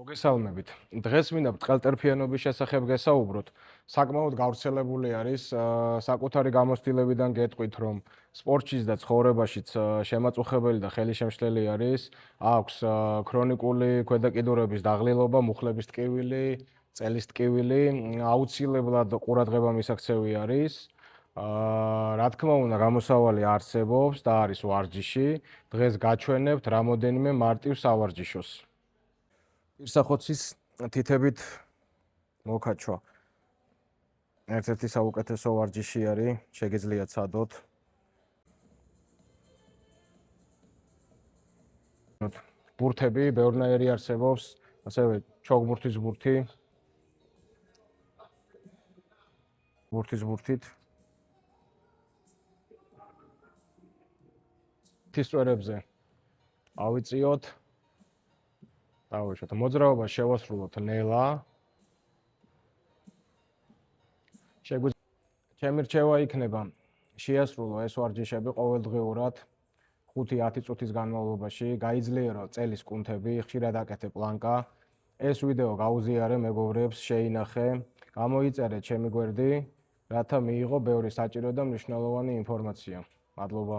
მოგესალმებით. დღეს მინდა ბრტყელტერფიანობის შესახებ გესაუბროთ. საკმაოდ გავრცელებული არის საკუთარი გამოცდილებიდან გეტყვით, რომ სპორტშიც და ცხოვრებაშიც შემაწუხებელი და ხელისშემშლელი არის. აქვს ქრონიკული ქვედაკიდურების დაღლილობა, მუხლების ტკივილი, წელის ტკივილი, აუცილებლად ყურადღება მისაქცევი არის. რა თქმა უნდა, გამოსავალი არსებობს და არის ვარჯიში. დღეს გაჩვენებთ რამოდენიმე მარტივ სავარჯიშოს. პირსახოცის თითებით მოკაჩვა. ერთ-ერთი საუკეთესო ვარჯიში არის, შეგიძლიათ სადოთ. ბურთები ბევრნაირი არსებობს, ასევე ჩოგბურთის ბურთი. ბურთის ბურთით. თისწვერებზე ავიწიოთ. დავუშვათ, მოძრაობა შევასრულოთ ნელა. ჩემი რჩევა იქნება შეასრულო ეს ვარჯიშები ყოველდღიურად 5-10 წუთის განმავლობაში, გაიძლიერო წელის კუნთები, ხშირად აკეთე პლანკა. ეს ვიდეო გაუზიარე მეგობრებს, შეინახე, გამოიწერეთ ჩემი გვერდი, რათა მიიღო ბევრი საჭირო და მნიშვნელოვანი ინფორმაცია. მადლობა.